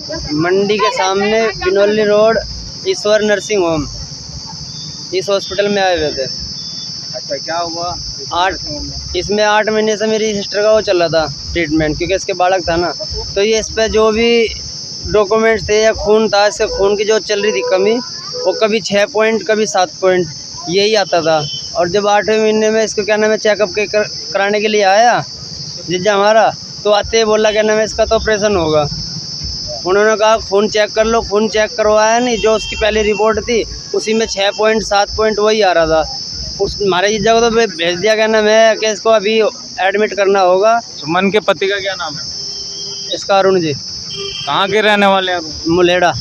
मंडी के सामने बिनोली रोड ईश्वर nursing home, इस हॉस्पिटल में आए हुए थे। अच्छा, क्या हुआ? इसमें 8 महीने से मेरी सिस्टर का वो चल रहा था ट्रीटमेंट, क्योंकि इसके बालक था ना, तो ये इस पर जो भी डॉक्यूमेंट्स थे या खून था, इससे खून की जो चल रही थी कमी, वो कभी 6 पॉइंट कभी 7 पॉइंट यही आता था। और जब 8वें महीने में इसको क्या नाम है चेकअप कराने के लिए आया जीजा हमारा, तो आते ही बोला क्या नाम है इसका तो ऑपरेशन होगा। उन्होंने कहा खून चेक कर लो, खून चेक करवाया नहीं, जो उसकी पहली रिपोर्ट थी उसी में 6 पॉइंट 7 पॉइंट वही आ रहा था। उस हमारे जीजा को तो भेज दिया क्या नाम है कि इसको अभी एडमिट करना होगा। सुमन के पति का क्या नाम है? इसका अरुण जी। कहाँ के रहने वाले हैं आप? मुलेड़ा।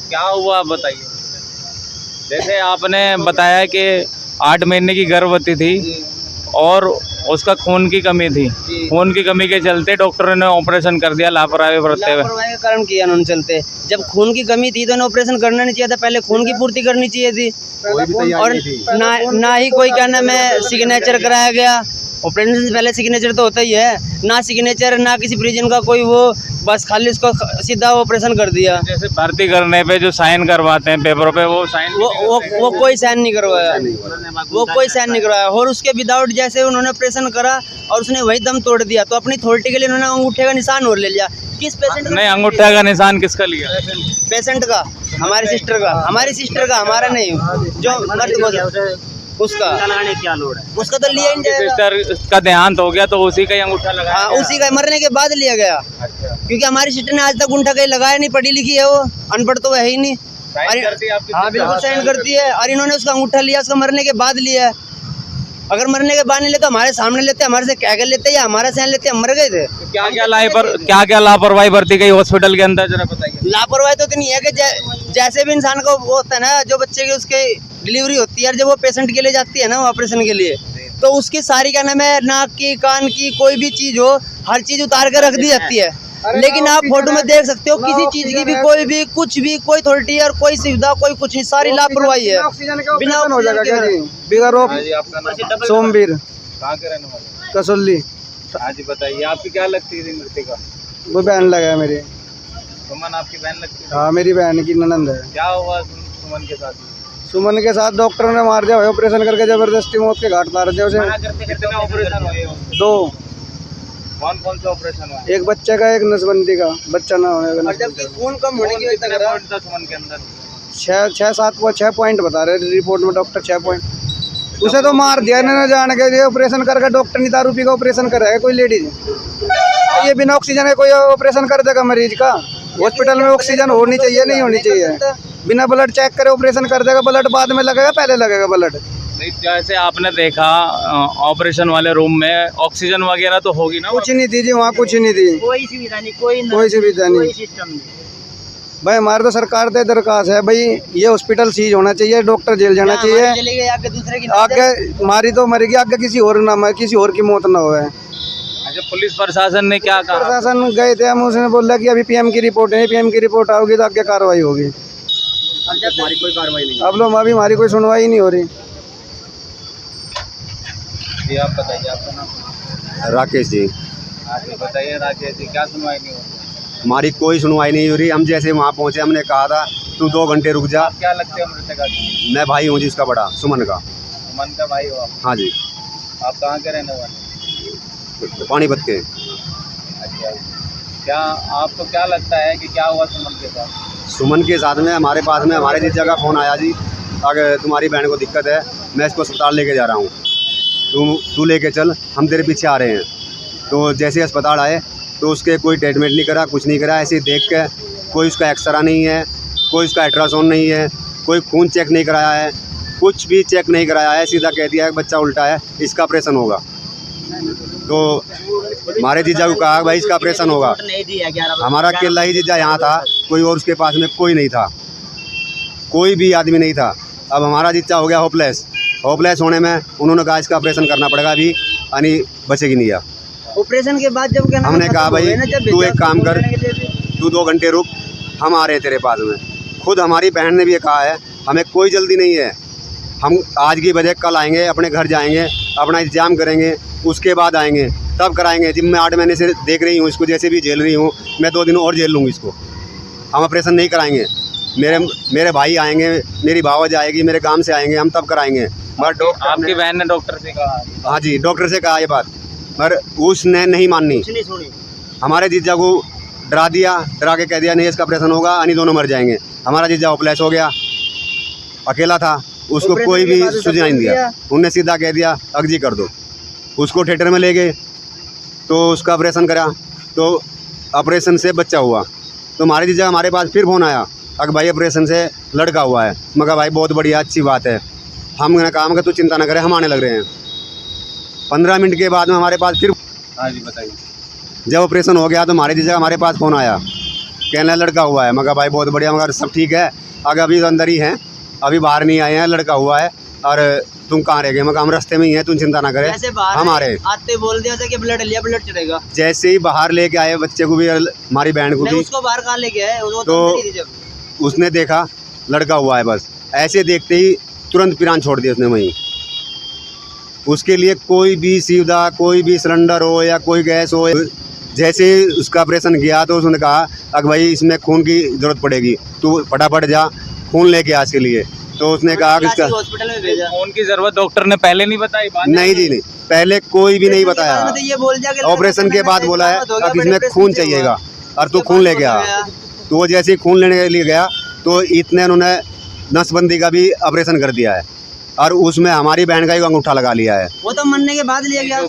क्या हुआ आप बताइए। जैसे आपने बताया कि 8 महीने की गर्भवती थी और उसका खून की कमी थी, खून की कमी के चलते डॉक्टर ने ऑपरेशन कर दिया लापरवाही बरतते हुए। लापरवाही के कारण किया उन्होंने चलते। जब खून की कमी थी तो उन्हें ऑपरेशन करना नहीं चाहिए था, पहले खून की पूर्ति करनी चाहिए थी। और ना ही कोई क्या नाम है सिग्नेचर कराया गया। ऑपरेशन से पहले सिग्नेचर तो होता ही है, ना सिग्नेचर ना किसी परिजन का कोई वो, बस खाली उसको सीधा ऑपरेशन कर दिया। जैसे भर्ती करने पे जो साइन करवाते हैं पेपरों पे, वो साइन वो कोई साइन नहीं करवाया, वो कोई साइन नहीं करवाया। और उसके विदाउट जैसे उन्होंने ऑपरेशन करा और उसने वही दम तोड़ दिया, तो अपनी अथॉरिटी के लिए उन्होंने अंगूठे का निशान और ले लिया। किस पेशेंट का? नहीं, अंगूठे का निशान किसका लिया? पेशेंट का, हमारी सिस्टर का, हमारा नहीं, जो मर्द उसका चलाने क्या लोड है, उसका तो लिया ही नहीं। सिस्टर का देहांत हो गया तो उसी का ही अंगूठा लगाया। हाँ, उसी का मरने के बाद लिया गया। अच्छा। क्योंकि हमारी सिस्टर ने आज तक अंगूठा कहीं लगाया नहीं, पढ़ी लिखी है वो, अनपढ़ तो है ही नहीं। हाँ, बिल्कुल साइन करती है। और इन्होंने उसका अंगूठा लिया, उसका मरने के बाद लिया है। अगर मरने के बाद नहीं लेते हमारे सामने लेते, हमारे से कह कर लेते या हमारा साइन लेते, हम मर गए थे। क्या लापरवाही बरती गई हॉस्पिटल के अंदर, जरा बताइए। लापरवाही तो इतनी है कि जैसे भी इंसान को वो होता है ना, जो बच्चे की उसके डिलीवरी होती है, जब वो पेशेंट के लिए जाती है ना ऑपरेशन के लिए, तो उसकी सारी क्या नाम है नाक की कान की कोई भी चीज हो, हर चीज उतार कर रख दी जाती है। लेकिन आप फोटो में देख सकते हो किसी चीज की भी कोई भी कुछ भी कोई अथॉरिटी और कोई सुविधा कोई कुछ नहीं, सारी लापरवाही है। बिना हो जाएगा क्या जी? बिगर ऑफ सोमवीर, कहाँ के रहने वाले? कसौली। हाँ जी, बताइए आपकी क्या लगती थी मृतिका? वो बहन लगा है मेरी। सुमन आपकी बहन लगती है? हाँ, मेरी बहन की ननंद है। क्या हुआ सुमन के साथ? सुमन के साथ डॉक्टरों ने मार दिया, ऑपरेशन करके जबरदस्ती मौत के घाट उतार दिया उसे। कितने ऑपरेशन हुए? 2। कौन से ऑपरेशन हुआ? एक बच्चे का, एक नसबंदी का, बच्चा ना होने का। खून कम होने की वजह से सुमन के अंदर 6 पॉइंट बता रहे रिपोर्ट में डॉक्टर, 6 पॉइंट। उसे तो मार दिया इन्होंने जान के, ये ऑपरेशन करके डॉक्टर नहीं दारू पी का ऑपरेशन कर रहा है कोई लेडीज। ये बिना ऑक्सीजन है कोई ऑपरेशन कर देगा मरीज का? हॉस्पिटल में ऑक्सीजन होनी चाहिए, नहीं होनी चाहिए? बिना ब्लड चेक करे ऑपरेशन कर देगा। ब्लड बाद में लगेगा, पहले लगेगा ब्लड? जैसे आपने देखा ऑपरेशन वाले रूम में ऑक्सीजन वगैरह तो होगी ना? कुछ नहीं थी जी वहाँ, कुछ नहीं थी, कोई सुविधा नहीं, कोई सुविधा नहीं। सिस्टम नहीं। भाई हमारे तो सरकार से दरखास्त है, भाई ये हॉस्पिटल सीज होना चाहिए, डॉक्टर जेल जाना चाहिए। आगे दूसरे की आगे मारी तो मरेगी, आगे किसी और ना, किसी और की मौत ना होए। अच्छा, पुलिस प्रशासन ने क्या कहा? प्रशासन गए थे हम, उसने बोला कि अभी पीएम की रिपोर्ट है, पीएम की रिपोर्ट आओगी तो आगे कार्रवाई होगी। हमारी कोई कार्रवाई नहीं। अब लोग अभी हमारी कोई सुनवाई नहीं हो रही। जी आप बताइए, आपका नाम? राकेश जी। आगे बताइए राकेश जी, क्या सुनवाई नहीं हो रही? हमारी कोई सुनवाई नहीं हो रही। हम जैसे वहाँ पहुँचे, हमने कहा था तू 2 घंटे रुक जा। क्या लगते हैं मृतका? मैं भाई हूँ जी उसका, बड़ा सुमन का। सुमन का भाई हो आप? हाँ जी। आप कहाँ के रहने वाले? पानीपत के। अच्छा, क्या आपको क्या लगता है कि क्या हुआ सुमन के साथ? सुमन के साथ में हमारे पास में हमारे जीजा का फ़ोन आया जी, अगर तुम्हारी बहन को दिक्कत है, मैं इसको अस्पताल लेके जा रहा हूँ, तू लेके चल, हम तेरे पीछे आ रहे हैं। तो जैसे अस्पताल आए तो उसके कोई ट्रीटमेंट नहीं करा, कुछ नहीं करा। ऐसे ही देख के कोई उसका एक्सरा नहीं है, कोई उसका अल्ट्रासाउंड नहीं है, कोई खून चेक नहीं कराया है, कुछ भी चेक नहीं कराया है। सीधा कह दिया है बच्चा उल्टा है, इसका ऑपरेशन होगा। तो हमारे जीजा को कहा भाई इसका ऑपरेशन होगा। हमारा अकेला ही जीजा यहाँ था, कोई और उसके पास में कोई नहीं था, कोई भी आदमी नहीं था। अब हमारा जीजा हो गया होपलेस होने में उन्होंने कहा इसका ऑपरेशन करना पड़ेगा, अभी यानी बचेगी नहीं। ऑपरेशन के बाद जब हमने कहा भाई तू एक काम कर, तू 2 घंटे रुक, हम आ रहे हैं तेरे पास में। खुद हमारी बहन ने भी कहा है हमें कोई जल्दी नहीं है, हम आज की बजाय कल आएंगे, अपने घर जाएंगे, अपना इंतजाम करेंगे, उसके बाद आएंगे, तब कराएंगे। जिम मैं 8 महीने से देख रही हूँ इसको, जैसे भी झेल रही हूँ, मैं 2 दिन और झेल लूँगी इसको। हम ऑपरेशन नहीं कराएंगे। मेरे भाई आएंगे, मेरी भावज आएगी, मेरे काम से आएंगे, हम तब कराएंगे। मगर डॉक्टर आपकी बहन ने डॉक्टर से कहा? हाँ जी, डॉक्टर से कहा ये बात, मगर उसने नहीं माननी। हमारे जीजा को डरा दिया, डरा के कह दिया नहीं इसका ऑपरेशन होगा, अन्य दोनों मर जाएंगे। हमारा जीजा ऑपलेस हो गया, अकेला था, उसको कोई भी सूचना नहीं दिया। उनने सीधा कह दिया अगजी कर दो। उसको थिएटर में ले गए तो उसका ऑपरेशन करा, तो ऑपरेशन से बच्चा हुआ। तो हमारे जीजा हमारे पास फिर फ़ोन आया, अगर भाई ऑपरेशन से लड़का हुआ है। मगर भाई बहुत बढ़िया, अच्छी बात है। हमने कहा कि तू चिंता ना करे, हम आने लग रहे हैं। 15 मिनट के बाद में हमारे पास फिर, हाँ जी बताइए। जब ऑपरेशन हो गया तो हमारे जीजा हमारे पास फ़ोन आया, कहना लड़का हुआ है। मगर भाई बहुत बढ़िया, मगर सब ठीक है, अगर अभी तो अंदर ही हैं, अभी बाहर नहीं आए हैं, लड़का हुआ है। और तुम कहाँ रह गए? मगर हम रास्ते में ही हैं, तुम चिंता ना करे, हम आ रहे। आते बोल दिया था कि ब्लड लिया, ब्लड चढ़ेगा। जैसे ही बाहर लेके आए बच्चे को भी, हमारी बहन को भी, उसको बाहर कहाँ लेके आए? वो तो अंदर ही थी जब। उसने देखा लड़का हुआ है, बस ऐसे देखते ही तुरंत पिरान छोड़ दिया उसने वहीं। उसके लिए कोई भी सुविधा, कोई भी सिलेंडर हो या कोई गैस हो, जैसे ही उसका ऑपरेशन किया तो उसने कहा अगर भाई इसमें खून की ज़रूरत पड़ेगी, तू फटाफट जा खून लेके आ इसके लिए। तो उसने कहा कि इसका हॉस्पिटल में भेजा। खून की जरूरत डॉक्टर ने पहले नहीं बताई? नहीं जी, नहीं, पहले कोई भी नहीं बताया। तो ये बोल दिया कि ऑपरेशन के बाद बोला है अब इसमें खून चाहिएगा और तू खून लेके आ। तो वो जैसे ही खून लेने के लिए गया तो इतने उन्होंने नसबंदी का भी ऑपरेशन कर दिया है, और उसमें हमारी बहन का ही अंगूठा लगा लिया है। वो तो मरने के बाद लिया गया।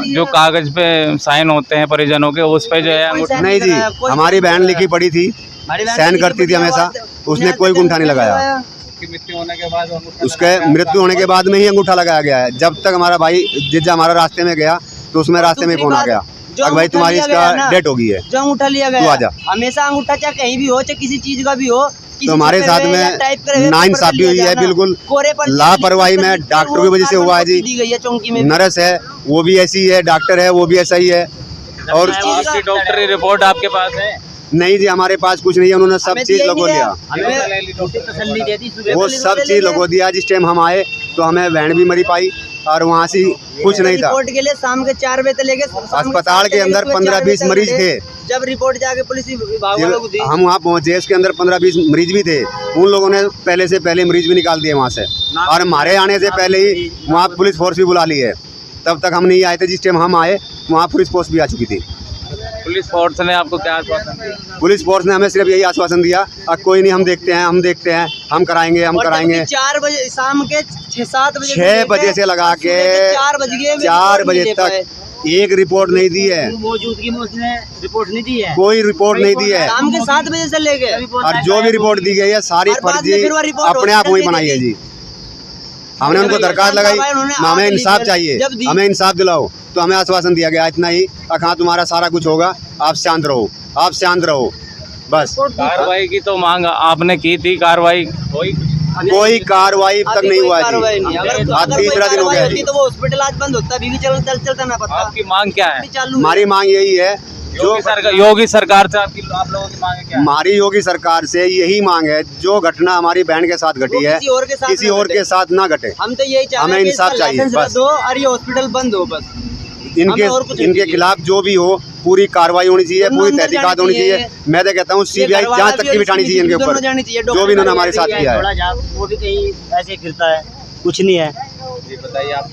जो कागज पे साइन होते हैं परिजनों के, उस पे जो है अंगूठा। नहीं जी, हमारी बहन लिखी पड़ी थी, साइन करती थी हमेशा, उसने कोई अंगूठा नहीं लगाया। मृत्यु होने के बाद उसके मृत्यु होने के बाद में ही अंगूठा लगाया गया है। जब तक हमारा भाई जीजा हमारा रास्ते में गया तो उसमें रास्ते में फोन आ गया, अगर भाई तुम्हारी इसका डेट हो गई है, जो अंगूठा लिया तू गया आजा। हमेशा अंगूठा चाहे कहीं भी हो, चाहे किसी चीज का भी हो, तो हमारे साथ में नाइंसाफी हुई है, बिल्कुल लापरवाही में डॉक्टर की वजह से हुआ है जी। दी गई है चौकी में, नर्स है वो भी ऐसी है, डॉक्टर है वो भी ऐसा ही है। और आपकी डॉक्टरी रिपोर्ट आपके पास है? नहीं जी, हमारे पास कुछ नहीं है, उन्होंने सब चीज़ लगो लिया, वो सब चीज़ लगो दिया। जिस टाइम हम आए तो हमें बहन भी मरी पाई और वहाँ से कुछ नहीं था। रिपोर्ट के लिए शाम के 4 बजे से लेके अस्पताल के अंदर 15-20 मरीज थे। जब रिपोर्ट जाके पुलिस विभाग वालों को दी, हम वहाँ पहुँचे, उसके अंदर 15-20 मरीज भी थे। उन लोगों ने पहले से पहले मरीज भी निकाल दिए वहाँ से, और हमारे आने से पहले ही वहाँ पुलिस फोर्स भी बुला ली है। तब तक हम नहीं आए थे, जिस टाइम हम आए वहाँ पुलिस फोर्स भी आ चुकी थी। पुलिस फोर्स ने आपको क्या आश्वासन दिया? पुलिस फोर्स ने हमें सिर्फ यही आश्वासन दिया, कोई नहीं, हम देखते हैं, हम कराएंगे, हम कराएंगे। 4 बजे शाम के 6-7 बजे 6 बजे से लगा के 4 बजे तक एक रिपोर्ट नहीं दी है, मौजूदगी में उसने रिपोर्ट नहीं दी है, कोई रिपोर्ट नहीं दी है। शाम के 7 बजे से लेके, और जो भी रिपोर्ट दी गई है सारी फर्जी अपने आप वही बनाई है जी। हमने उनको दरखास्त लगाई, हमें इंसाफ चाहिए, हमें इंसाफ दिलाओ। तो हमें आश्वासन दिया गया इतना ही, हाँ तुम्हारा सारा कुछ होगा, आप शांत रहो, आप शांत रहो, बस। कार्रवाई की तो मांग आपने की थी, कार्रवाई कोई कार्रवाई तक नहीं हुआ जी। आज 3रा दिन हो गया जी। तो वो हॉस्पिटल आज बंद होता, अभी भी चलता ना पता। आपकी मांग क्या है? हमारी मांग यही है, जो योगी सरकार से आप लोगों की मांग क्या है? हमारी योगी सरकार से यही मांग है, जो घटना हमारी बहन के साथ घटी है किसी और के साथ ना घटे। हम तो यही चाहते हैं, हमें इंसाफ चाहिए बस, और ये हॉस्पिटल बंद हो बस। इनके खिलाफ जो भी हो पूरी कार्रवाई होनी चाहिए, पूरी तहकीकात होनी चाहिए। मैं तो कहता हूँ CBI जांच तक की बिठानी चाहिए इनके ऊपर, जो भी इन्होंने हमारे साथ किया है। वो भी कहीं ऐसे फिरता है, कुछ नहीं है। जी बताइए आप।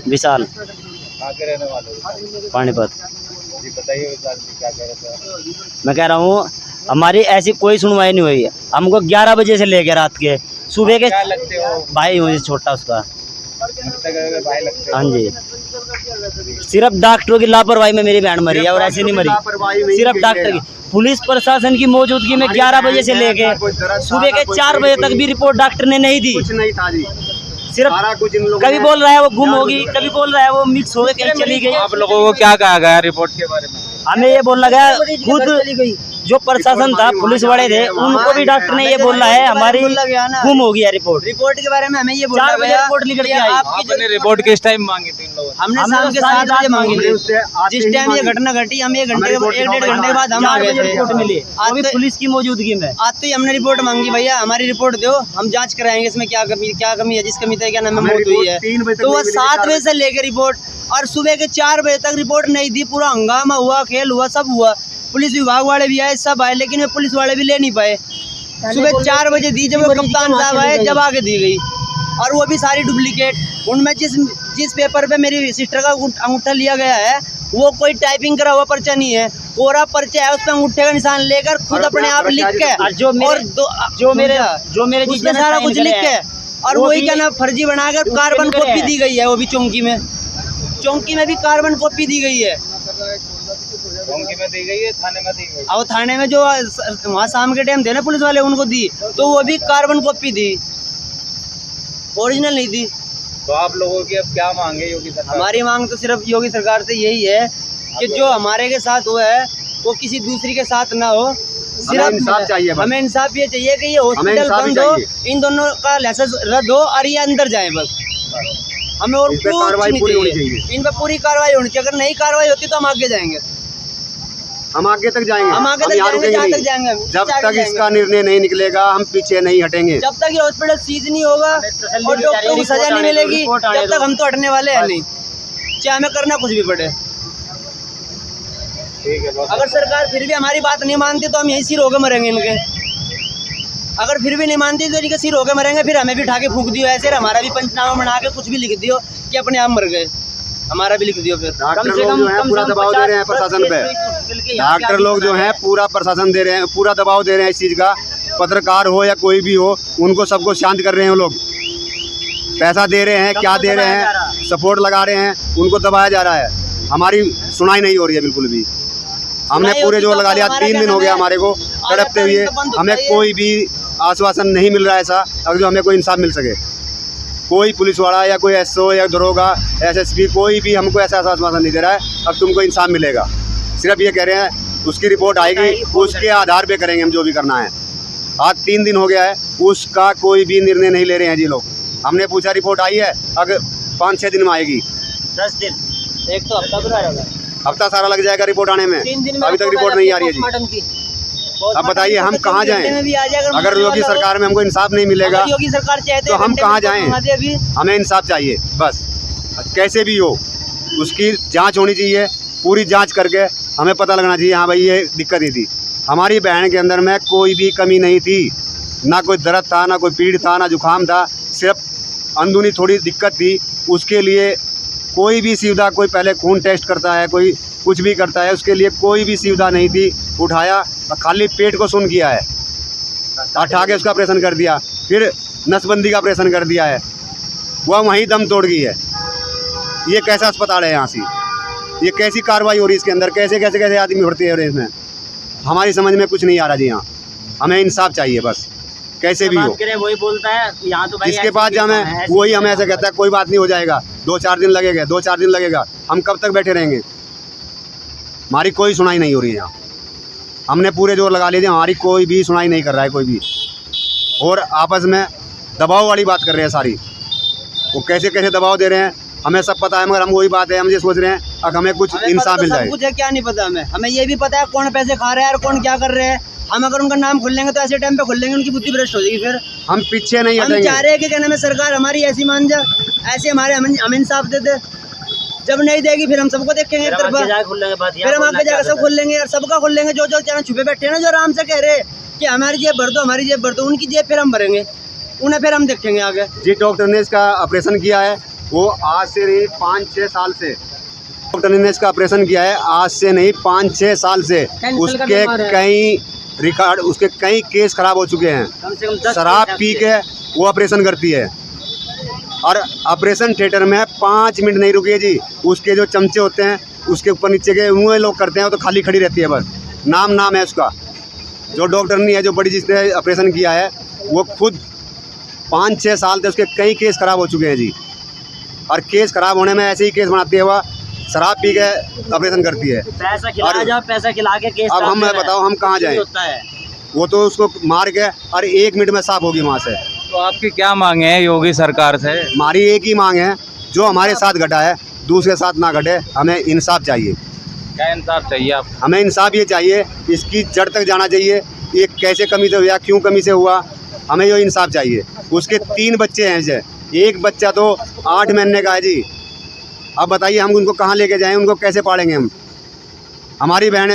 विशाल, कहाँ के रहने वाले हो? पानीपत। जी बताइए विशाल जी, क्या कह रहे थे? मैं कह रहा हूँ हमारी ऐसी कोई सुनवाई नहीं हुई है। हमको 11 बजे से लेकर रात के सुबह के, क्या लगते हो? भाई मुझे छोटा उसका। भाई लगते हाँ जी, सिर्फ डॉक्टरों की लापरवाही में मेरी बहन मरी है, और ऐसे नहीं मरी, सिर्फ डॉक्टर की। पुलिस प्रशासन की मौजूदगी में 11 बजे से लेके सुबह के 4 बजे तक भी रिपोर्ट डॉक्टर ने नहीं दी। कुछ नहीं था जी, सिर्फ कभी बोल रहा है वो गुम होगी, कभी बोल रहा है वो मिक्स हो गई, कहीं चली गई। आप लोगों को क्या कहा गया रिपोर्ट के बारे में? हमें ये बोलना गया, खुद जो प्रशासन था, पुलिस वाले थे, उनको भी डॉक्टर ने ये बोला है हमारी गुम हो गया रिपोर्ट के बारे में। हमें ये बोला गया, रिपोर्ट निकल के आई। आपने रिपोर्ट किस टाइम मांगी थी इन लोगों? हमने शाम के 7 बजे मांगी थी। जिस टाइम ये घटना घटी, हम 1 डेढ़ घंटे बाद हम आ गए थे। रिपोर्ट मिली आज पुलिस की मौजूदगी में। आज तो हमने रिपोर्ट मांगी, भैया हमारी रिपोर्ट दो, हम जाँच कराएंगे इसमें क्या कमी है, जिस कमी तक क्या नाम मौत हुई है। तो वह 7 बजे से लेकर रिपोर्ट, और सुबह के 4 बजे तक रिपोर्ट नहीं दी। पूरा हंगामा हुआ, खेल हुआ, सब हुआ। पुलिस विभाग वाले भी आए, सब आए, लेकिन वे पुलिस वाले भी ले नहीं पाए। सुबह 4 बजे दी, जब वो कप्तान साहब आए जब आके दी गई, और वो भी सारी डुप्लीकेट। उनमें जिस पेपर पे मेरी सिस्टर का अंगूठा लिया गया है वो कोई टाइपिंग करा हुआ पर्चा नहीं है, कोरा पर्चा है, उस पर अंगूठे का निशान लेकर खुद अपने आप लिख के, और जो मेरे उसमें सारा कुछ लिख के, और वही क्या ना फर्जी बनाकर कार्बन कॉपी दी गई है। वो भी चौंकी में भी कार्बन कॉपी दी गई है। चौंकी में दी गई है, थाने में दी गई। और थाने में जो वहाँ शाम के टाइम थे ना पुलिस वाले, उनको दी तो वो भी कार्बन कॉपी दी, ओरिजिनल नहीं दी। तो आप लोगों की अब क्या मांग है योगी सरकार? हमारी मांग तो सिर्फ योगी सरकार से यही है कि जो हमारे के साथ हुआ है वो किसी दूसरी के साथ ना हो। सिर्फ इंसाफ चाहिए, हमें इंसाफ ये चाहिए कि ये हॉस्पिटल बंद हो, इन दोनों का लाइसेंस रद्द हो और ये अंदर जाए बस। हमें और कुछ नहीं चाहिए, इन पर पूरी कार्रवाई होनी चाहिए। अगर नहीं कार्रवाई होती तो हम आगे जाएंगे, हम आगे तक जाएंगे, हम आगे तक जाएंगे, जहाँ तक जाएंगे। जब तक इसका निर्णय नहीं निकलेगा हम पीछे नहीं हटेंगे। जब तक ये हॉस्पिटल सीज नहीं होगा और डॉक्टरों को सजा नहीं मिलेगी, जब तक हम तो हटने वाले हैं नहीं, चाहे हमें करना कुछ भी पड़े। अगर सरकार फिर भी हमारी बात नहीं मानती तो हम यहीं सिर होके मरेंगे इनके। अगर फिर भी नहीं मानती तो इनके सिर होके मरेंगे, फिर हमें भी उठा के फूंक दियो ऐसे, हमारा भी पंचनामा बना के कुछ भी लिख दियो कि अपने आप मर गए, हमारा भी लिख दियो। फिर डॉक्टर लोग जो है पूरा दबाव दे रहे हैं प्रशासन पे, डॉक्टर लोग जो है पूरा प्रशासन दे रहे हैं, पूरा दबाव दे रहे हैं इस चीज़ का। पत्रकार हो या कोई भी हो, उनको सबको शांत कर रहे हैं वो लोग, पैसा दे रहे हैं, क्या दे रहे हैं, सपोर्ट लगा रहे हैं, उनको दबाया जा रहा है। हमारी सुनाई नहीं हो रही है बिल्कुल भी। हमने पूरे जोर लगा लिया, 3 दिन हो गया हमारे को तड़पते हुए, हमें कोई भी आश्वासन नहीं मिल रहा है ऐसा अगर जो हमें कोई इंसाफ मिल सके। कोई पुलिस वाला या कोई एसओ या दरोगा एसएसपी कोई भी हमको ऐसा आश्वासन नहीं दे रहा है अब तुमको इंसाफ मिलेगा। सिर्फ ये कह रहे हैं उसकी रिपोर्ट आएगी, उसके आधार पे करेंगे हम जो भी करना है। आज 3 दिन हो गया है, उसका कोई भी निर्णय नहीं ले रहे हैं जी लोग। हमने पूछा रिपोर्ट आई है, अगर 5-6 दिन में आएगी, 10 दिन, एक तो हफ्ता सारा लग जाएगा रिपोर्ट आने में, अभी तक रिपोर्ट नहीं आ रही है जी। अब बताइए हम कहाँ जाएं? अगर योगी सरकार में हमको इंसाफ नहीं मिलेगा योगी सरकार चाहते तो हम कहाँ जाएं? हमें इंसाफ चाहिए बस, कैसे भी हो उसकी जांच होनी चाहिए, पूरी जांच करके हमें पता लगना चाहिए हाँ भाई ये दिक्कत ही थी। हमारी बहन के अंदर में कोई भी कमी नहीं थी, ना कोई दर्द था, ना कोई पीड़ था, ना जुकाम था, सिर्फ अंदरूनी थोड़ी दिक्कत थी। उसके लिए कोई भी सुविधा, कोई पहले खून टेस्ट करता है, कोई कुछ भी करता है, उसके लिए कोई भी सुविधा नहीं थी। उठाया खाली पेट को सुन किया है, उठा के उसका ऑपरेशन कर दिया, फिर नसबंदी का ऑपरेशन कर दिया है, वह वहीं दम तोड़ गई है। ये कैसा अस्पताल है यहाँ से? ये कैसी कार्रवाई हो रही है इसके अंदर? कैसे कैसे कैसे आदमी भर्ती है इसमें? हमारी समझ में कुछ नहीं आ रहा जी। यहाँ हमें इंसाफ चाहिए बस, कैसे भी हो। वही बोलता है यहाँ तो जिसके पास जाए वही हमें ऐसे कहता है कोई बात नहीं हो जाएगा, 2-4 दिन लगेगा, 2-4 दिन लगेगा। हम कब तक बैठे रहेंगे? हमारी कोई सुनाई नहीं हो रही है यहाँ। हमने पूरे जोर लगा लिए, हमारी कोई भी सुनाई नहीं कर रहा है कोई भी, और आपस में दबाव वाली बात कर रहे हैं सारी। वो कैसे कैसे दबाव दे रहे हैं हमें सब पता है, मगर हम वही बात है, हम ये सोच रहे हैं अब हमें कुछ इंसाफ मिल जाए। कुछ है क्या नहीं पता हमें ये भी पता है कौन पैसे खा रहा है और कौन क्या कर रहे हैं। हम अगर उनका नाम खोल लेंगे तो ऐसे टाइम पे खोल लेंगे उनकी बुद्धि भ्रष्ट हो जाएगी। फिर हम पीछे नहीं हटेंगे। हम चाह रहे हैं कि कहना में सरकार हमारी ऐसी मान जा, ऐसे हमारे हम इंसाफ दे दे। जब नहीं देगी फिर हम सबको देखेंगे एक तरफ, फिर हम आगे जाकर सब खोल लेंगे यार, सबका खोल लेंगे। जो चाहे छुपे बैठे हैं ना, जो आराम से कह रहे हैं कि हमारी जेब भर दो, हमारी जेब भर दो, उनकी जेब फिर हम भरेंगे, उन्हें फिर हम देखेंगे आगे। जी डॉक्टर ने इसका ऑपरेशन किया है, वो आज से नहीं 5-6 साल से डॉक्टर ने इसका ऑपरेशन किया है, आज से नहीं 5-6 साल से। उसके कई रिकॉर्ड, उसके कई केस खराब हो चुके हैं। शराब पी के वो ऑपरेशन करती है, और ऑपरेशन थिएटर में 5 मिनट नहीं रुकी है जी। उसके जो चमचे होते हैं उसके ऊपर नीचे के वो लोग करते हैं, तो खाली खड़ी रहती है बस, नाम है उसका। जो डॉक्टर नहीं है, जो बड़ी जिसने ऑपरेशन किया है, वो खुद 5-6 साल से उसके कई केस खराब हो चुके हैं जी। और केस खराब होने में ऐसे ही केस बनाती है, वह शराब पी के ऑपरेशन करती है। पैसा खिला के केस। अब हम बताओ हम कहाँ जाएं? वो तो उसको मार के और 1 मिनट में साफ होगी वहाँ से। तो आपकी क्या मांग है योगी सरकार से? हमारी एक ही मांग है, जो हमारे साथ घटा है दूसरे साथ ना घटे। हमें इंसाफ चाहिए। क्या इंसाफ चाहिए आप? हमें इंसाफ ये चाहिए, इसकी जड़ तक जाना चाहिए, ये कैसे कमी से हुआ, क्यों कमी से हुआ, हमें ये इंसाफ चाहिए। उसके 3 बच्चे हैं जी, एक बच्चा तो 8 महीने का है जी। अब बताइए हम उनको कहाँ लेके जाएं, उनको कैसे पालेंगे हम? हमारी बहन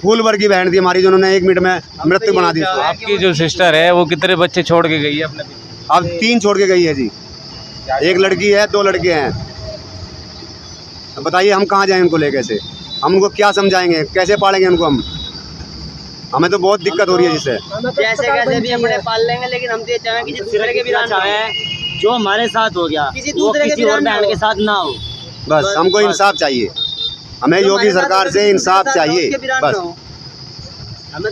फूल भर की बहन थी हमारी, जिन्होंने 1 मिनट में मृत्यु बना दी उसको। आपकी जो सिस्टर है वो कितने बच्चे छोड़ के गई है अपने पीछे? अब 3 छोड़ के गई है जी, 1 लड़की है 2 लड़के हैं। अब बताइए हम कहाँ जाएं उनको लेके से, हम उनको क्या समझाएंगे, कैसे पालेंगे उनको हम? हमें तो बहुत दिक्कत हो रही है जिससे। जैसे कैसे भी अपने पाल लेंगे, लेकिन हम तो ये चाहें कि दूसरे के भी जो हमारे साथ हो गया किसी वो दूसरे किसी के और बहन के साथ ना हो। बस हमको इंसाफ चाहिए, हमें योगी सरकार से इंसाफ चाहिए बस,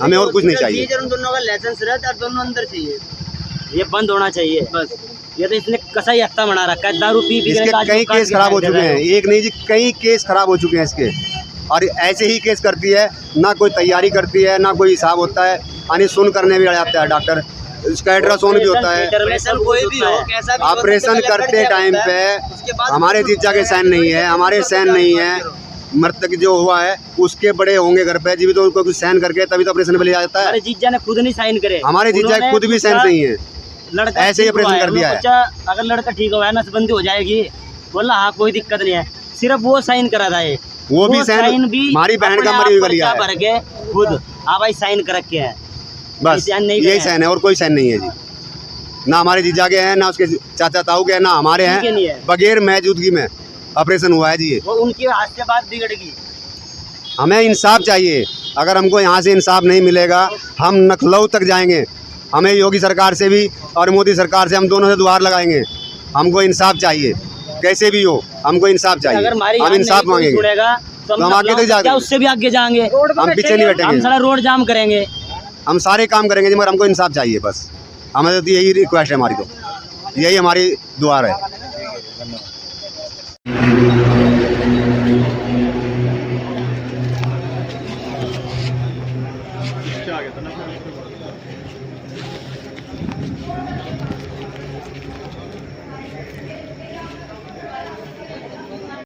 हमें और कुछ नहीं चाहिए। उन दोनों का लाइसेंस रहता है, दोनों अंदर चाहिए, ये बंद होना चाहिए बस। ये तो इसने कसाई हत्ता बना रखा है, दारू पी इसके कई केस खराब हो चुके हैं, एक नहीं जी कई केस खराब हो चुके हैं इसके, और ऐसे ही केस करती है, ना कोई तैयारी करती है ना कोई हिसाब होता है, यानी सुन करने भी आ जाता है डॉक्टर, इसका अल्ट्रासाउंड भी होता है। कोई भी हो, कैसा भी हो, ऑपरेशन करते टाइम पे हमारे जीजा के साइन नहीं है, हमारे साइन नहीं है, मृतक जो हुआ है उसके बड़े होंगे घर पे, जी भी तो उनको कुछ साइन करके तभी तो ऑपरेशन पे ले जाता है। हमारे जीजा ने खुद नहीं साइन करे, हमारे जीजा खुद भी साइन नहीं है, लड़का ऐसे ही ऑपरेशन कर दिया है। अगर लड़का ठीक हुआ है, नसबंदी हो जाएगी, बोला हाँ कोई दिक्कत नहीं है, सिर्फ वो साइन करा था ये, वो भी साइन भी हमारी बहन का मरी हुई लिया है भर के खुद, हाँ भाई साइन कर रखे हैं, बस यही साइन है और कोई साइन नहीं है जी, ना हमारे जीजा के हैं ना उसके चाचा ताऊ के हैं ना हमारे हैं, बगैर मौजूदगी में ऑपरेशन हुआ है जी ये। वो उनकी हाथ से बात बिगड़ गई। हमें इंसाफ चाहिए, अगर हमको यहाँ से इंसाफ नहीं मिलेगा हम लखनऊ तक जाएंगे, हमें योगी सरकार से भी और मोदी सरकार से हम दोनों से दुआर लगाएंगे, हमको इंसाफ चाहिए, कैसे भी हो हमको इंसाफ चाहिए, अगर हमारी हम इंसाफ मांगेंगे तो हम आगे तक जाएंगे, उससे भी आगे जाएंगे, हम पीछे नहीं हम बैठेंगे, सारा रोड जाम करेंगे, हम सारे काम करेंगे मगर हमको इंसाफ चाहिए बस, हमें तो यही रिक्वेस्ट है हमारी, तो यही हमारी दुआ है।